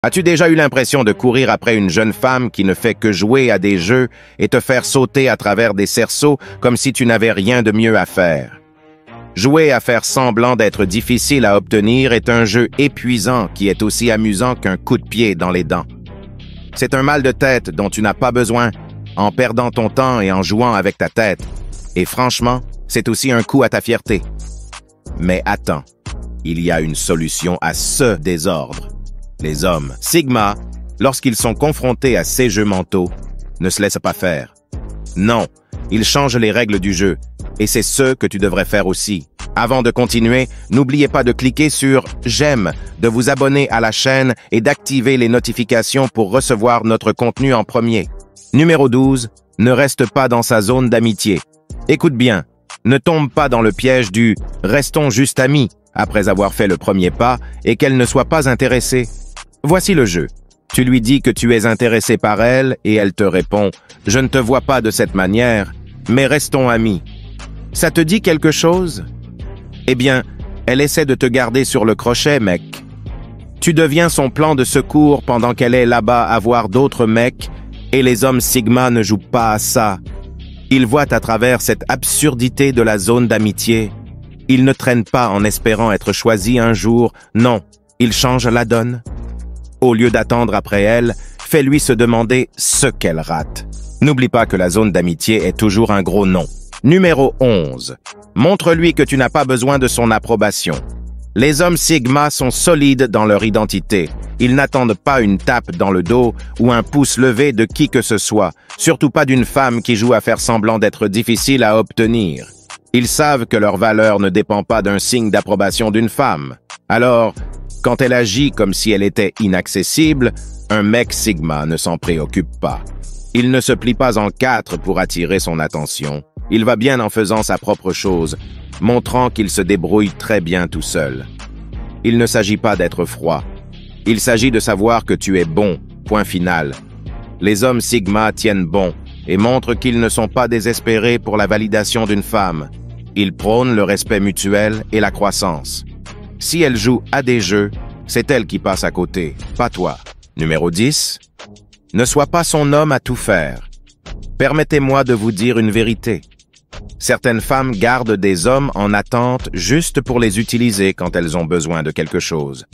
As-tu déjà eu l'impression de courir après une jeune femme qui ne fait que jouer à des jeux et te faire sauter à travers des cerceaux comme si tu n'avais rien de mieux à faire? Jouer à faire semblant d'être difficile à obtenir est un jeu épuisant qui est aussi amusant qu'un coup de pied dans les dents. C'est un mal de tête dont tu n'as pas besoin en perdant ton temps et en jouant avec ta tête. Et franchement, c'est aussi un coup à ta fierté. Mais attends, il y a une solution à ce désordre. Les hommes Sigma, lorsqu'ils sont confrontés à ces jeux mentaux, ne se laissent pas faire. Non, ils changent les règles du jeu, et c'est ce que tu devrais faire aussi. Avant de continuer, n'oubliez pas de cliquer sur « J'aime », de vous abonner à la chaîne et d'activer les notifications pour recevoir notre contenu en premier. Numéro 12. Ne reste pas dans sa zone d'amitié. Écoute bien, ne tombe pas dans le piège du « restons juste amis » après avoir fait le premier pas et qu'elle ne soit pas intéressée. Voici le jeu. Tu lui dis que tu es intéressé par elle et elle te répond « Je ne te vois pas de cette manière, mais restons amis ». Ça te dit quelque chose? Eh bien, elle essaie de te garder sur le crochet, mec. Tu deviens son plan de secours pendant qu'elle est là-bas à voir d'autres mecs et les hommes Sigma ne jouent pas à ça. Ils voient à travers cette absurdité de la zone d'amitié. Ils ne traînent pas en espérant être choisis un jour. Non, ils changent la donne. Au lieu d'attendre après elle, fais-lui se demander ce qu'elle rate. N'oublie pas que la zone d'amitié est toujours un gros non. Numéro 11. Montre-lui que tu n'as pas besoin de son approbation. Les hommes Sigma sont solides dans leur identité. Ils n'attendent pas une tape dans le dos ou un pouce levé de qui que ce soit, surtout pas d'une femme qui joue à faire semblant d'être difficile à obtenir. Ils savent que leur valeur ne dépend pas d'un signe d'approbation d'une femme. Alors, quand elle agit comme si elle était inaccessible, un mec Sigma ne s'en préoccupe pas. Il ne se plie pas en quatre pour attirer son attention. Il va bien en faisant sa propre chose, montrant qu'il se débrouille très bien tout seul. Il ne s'agit pas d'être froid. Il s'agit de savoir que tu es bon, point final. Les hommes Sigma tiennent bon et montrent qu'ils ne sont pas désespérés pour la validation d'une femme. Ils prônent le respect mutuel et la croissance. Si elle joue à des jeux, c'est elle qui passe à côté, pas toi. Numéro 10. Ne sois pas son homme à tout faire. Permettez-moi de vous dire une vérité. Certaines femmes gardent des hommes en attente juste pour les utiliser quand elles ont besoin de quelque chose.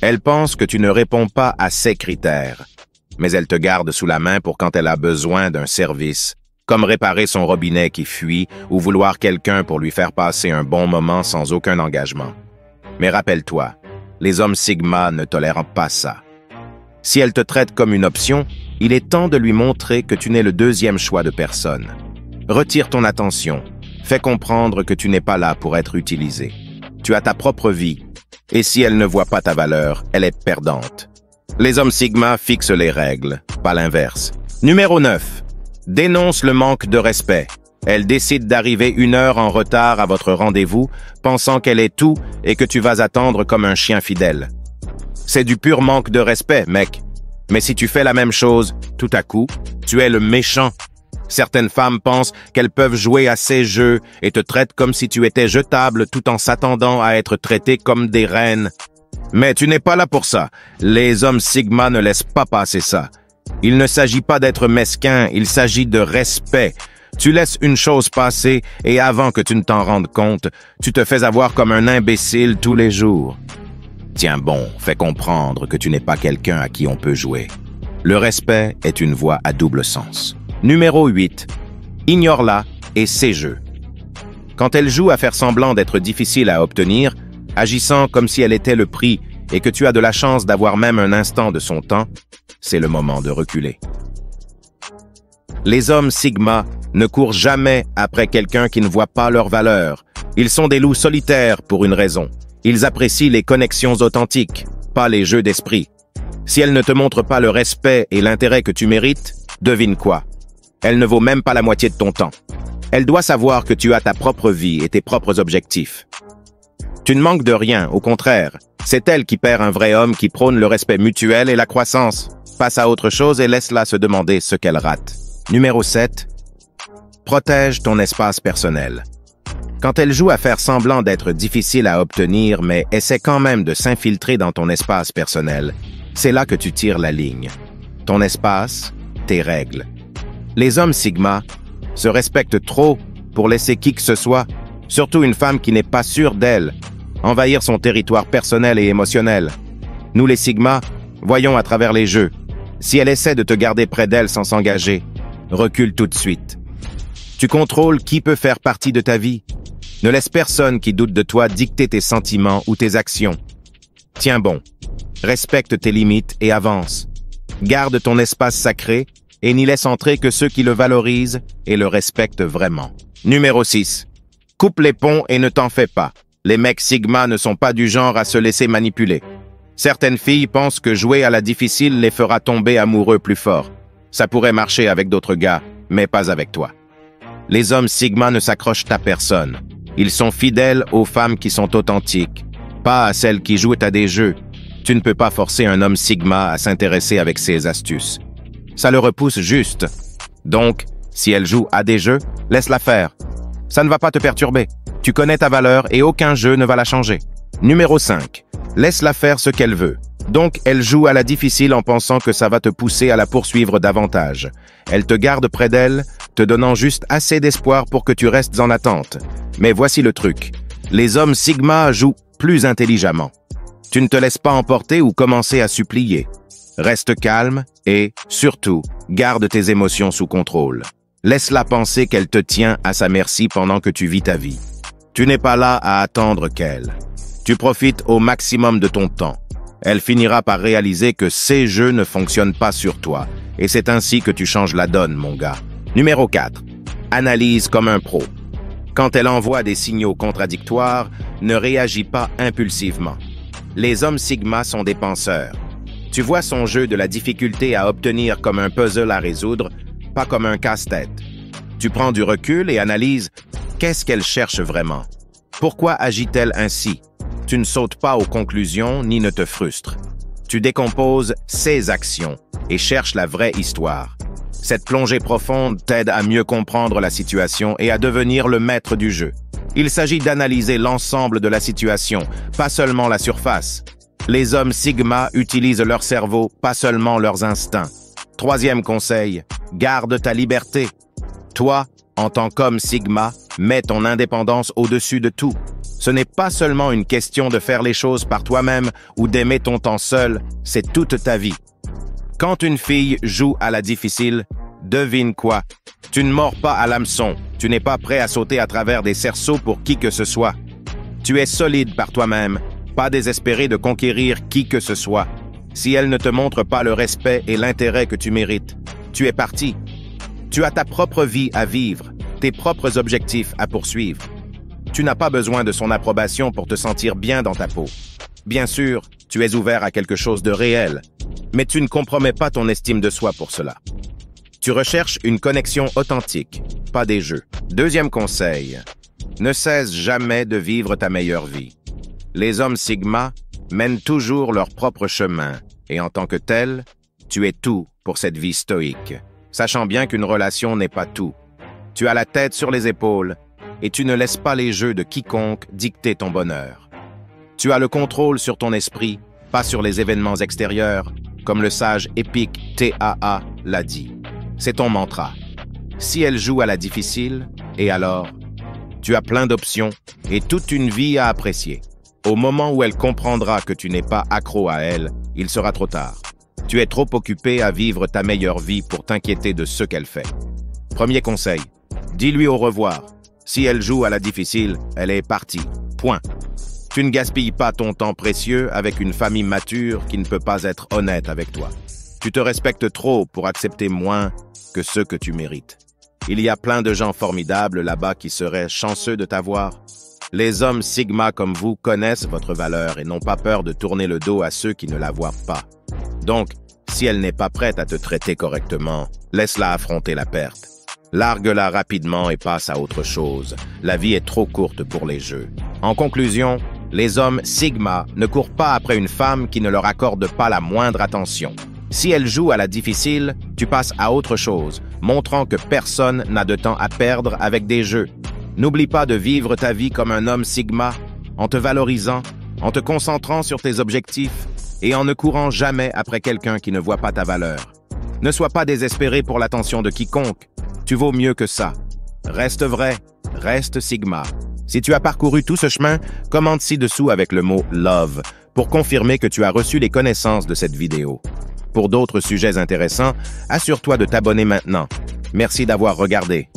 Elles pensent que tu ne réponds pas à ces critères, mais elles te gardent sous la main pour quand elle a besoin d'un service, comme réparer son robinet qui fuit ou vouloir quelqu'un pour lui faire passer un bon moment sans aucun engagement. Mais rappelle-toi, les hommes Sigma ne tolèrent pas ça. Si elle te traite comme une option, il est temps de lui montrer que tu n'es le deuxième choix de personne. Retire ton attention, fais comprendre que tu n'es pas là pour être utilisé. Tu as ta propre vie, et si elle ne voit pas ta valeur, elle est perdante. Les hommes Sigma fixent les règles, pas l'inverse. Numéro 9. Dénonce le manque de respect. Elle décide d'arriver 1 heure en retard à votre rendez-vous, pensant qu'elle est tout et que tu vas attendre comme un chien fidèle. C'est du pur manque de respect, mec. Mais si tu fais la même chose, tout à coup, tu es le méchant. Certaines femmes pensent qu'elles peuvent jouer à ces jeux et te traitent comme si tu étais jetable tout en s'attendant à être traitées comme des reines. Mais tu n'es pas là pour ça. Les hommes Sigma ne laissent pas passer ça. Il ne s'agit pas d'être mesquin, il s'agit de respect. Tu laisses une chose passer et avant que tu ne t'en rendes compte, tu te fais avoir comme un imbécile tous les jours. Tiens bon, fais comprendre que tu n'es pas quelqu'un à qui on peut jouer. Le respect est une voie à double sens. Numéro 8. Ignore-la et ses jeux. Quand elle joue à faire semblant d'être difficile à obtenir, agissant comme si elle était le prix et que tu as de la chance d'avoir même un instant de son temps, c'est le moment de reculer. Les hommes Sigma ne courent jamais après quelqu'un qui ne voit pas leur valeur. Ils sont des loups solitaires pour une raison. Ils apprécient les connexions authentiques, pas les jeux d'esprit. Si elle ne te montre pas le respect et l'intérêt que tu mérites, devine quoi? Elle ne vaut même pas la moitié de ton temps. Elle doit savoir que tu as ta propre vie et tes propres objectifs. Tu ne manques de rien, au contraire. C'est elle qui perd un vrai homme qui prône le respect mutuel et la croissance. Passe à autre chose et laisse-la se demander ce qu'elle rate. Numéro 7. Protège ton espace personnel. Quand elle joue à faire semblant d'être difficile à obtenir, mais essaie quand même de s'infiltrer dans ton espace personnel, C'est là que tu tires la ligne. Ton espace, tes règles. Les hommes Sigma se respectent trop pour laisser qui que ce soit, surtout une femme qui n'est pas sûre d'elle, envahir son territoire personnel et émotionnel. Nous les Sigma, voyons à travers les jeux. Si elle essaie de te garder près d'elle sans s'engager, recule tout de suite. Tu contrôles qui peut faire partie de ta vie. Ne laisse personne qui doute de toi dicter tes sentiments ou tes actions. Tiens bon, respecte tes limites et avance. Garde ton espace sacré et n'y laisse entrer que ceux qui le valorisent et le respectent vraiment. Numéro 6. Coupe les ponts et ne t'en fais pas. Les mecs Sigma ne sont pas du genre à se laisser manipuler. Certaines filles pensent que jouer à la difficile les fera tomber amoureux plus fort. Ça pourrait marcher avec d'autres gars, mais pas avec toi. Les hommes Sigma ne s'accrochent à personne. Ils sont fidèles aux femmes qui sont authentiques, pas à celles qui jouent à des jeux. Tu ne peux pas forcer un homme Sigma à s'intéresser avec ses astuces. Ça le repousse juste. Donc, si elle joue à des jeux, laisse-la faire. Ça ne va pas te perturber. Tu connais ta valeur et aucun jeu ne va la changer. Numéro 5. Laisse-la faire ce qu'elle veut. Donc, elle joue à la difficile en pensant que ça va te pousser à la poursuivre davantage. Elle te garde près d'elle, te donnant juste assez d'espoir pour que tu restes en attente. Mais voici le truc. Les hommes Sigma jouent plus intelligemment. Tu ne te laisses pas emporter ou commencer à supplier. Reste calme et, surtout, garde tes émotions sous contrôle. Laisse-la penser qu'elle te tient à sa merci pendant que tu vis ta vie. Tu n'es pas là à attendre qu'elle. Tu profites au maximum de ton temps. Elle finira par réaliser que ces jeux ne fonctionnent pas sur toi. Et c'est ainsi que tu changes la donne, mon gars. Numéro 4. Analyse comme un pro. Quand elle envoie des signaux contradictoires, ne réagis pas impulsivement. Les hommes Sigma sont des penseurs. Tu vois son jeu de la difficulté à obtenir comme un puzzle à résoudre, pas comme un casse-tête. Tu prends du recul et analyses qu'est-ce qu'elle cherche vraiment. Pourquoi agit-elle ainsi? Tu ne sautes pas aux conclusions ni ne te frustres. Tu décomposes ses actions et cherches la vraie histoire. Cette plongée profonde t'aide à mieux comprendre la situation et à devenir le maître du jeu. Il s'agit d'analyser l'ensemble de la situation, pas seulement la surface. Les hommes Sigma utilisent leur cerveau, pas seulement leurs instincts. Troisième conseil, garde ta liberté. Toi, en tant qu'homme Sigma, mets ton indépendance au-dessus de tout. Ce n'est pas seulement une question de faire les choses par toi-même ou d'aimer ton temps seul, c'est toute ta vie. Quand une fille joue à la difficile, devine quoi? Tu ne mords pas à l'hameçon, tu n'es pas prêt à sauter à travers des cerceaux pour qui que ce soit. Tu es solide par toi-même, pas désespéré de conquérir qui que ce soit. Si elle ne te montre pas le respect et l'intérêt que tu mérites, tu es parti. Tu as ta propre vie à vivre, tes propres objectifs à poursuivre. Tu n'as pas besoin de son approbation pour te sentir bien dans ta peau. Bien sûr, tu es ouvert à quelque chose de réel, mais tu ne compromets pas ton estime de soi pour cela. Tu recherches une connexion authentique, pas des jeux. Deuxième conseil, ne cesse jamais de vivre ta meilleure vie. Les hommes Sigma mènent toujours leur propre chemin, et en tant que tel, tu es tout pour cette vie stoïque, sachant bien qu'une relation n'est pas tout. Tu as la tête sur les épaules, et tu ne laisses pas les jeux de quiconque dicter ton bonheur. Tu as le contrôle sur ton esprit, pas sur les événements extérieurs, comme le sage épique TAA l'a dit. C'est ton mantra. Si elle joue à la difficile, et alors? Tu as plein d'options et toute une vie à apprécier. Au moment où elle comprendra que tu n'es pas accro à elle, il sera trop tard. Tu es trop occupé à vivre ta meilleure vie pour t'inquiéter de ce qu'elle fait. Premier conseil, dis-lui au revoir. Si elle joue à la difficile, elle est partie. Point. Tu ne gaspilles pas ton temps précieux avec une famille mature qui ne peut pas être honnête avec toi. Tu te respectes trop pour accepter moins que ce que tu mérites. Il y a plein de gens formidables là-bas qui seraient chanceux de t'avoir. Les hommes Sigma comme vous connaissent votre valeur et n'ont pas peur de tourner le dos à ceux qui ne la voient pas. Donc, si elle n'est pas prête à te traiter correctement, laisse-la affronter la perte. Largue-la rapidement et passe à autre chose. La vie est trop courte pour les jeux. En conclusion, les hommes Sigma ne courent pas après une femme qui ne leur accorde pas la moindre attention. Si elle joue à la difficile, tu passes à autre chose, montrant que personne n'a de temps à perdre avec des jeux. N'oublie pas de vivre ta vie comme un homme Sigma, en te valorisant, en te concentrant sur tes objectifs et en ne courant jamais après quelqu'un qui ne voit pas ta valeur. Ne sois pas désespéré pour l'attention de quiconque. Tu vaux mieux que ça. Reste vrai, reste Sigma. Si tu as parcouru tout ce chemin, commente ci-dessous avec le mot « Love » pour confirmer que tu as reçu les connaissances de cette vidéo. Pour d'autres sujets intéressants, assure-toi de t'abonner maintenant. Merci d'avoir regardé.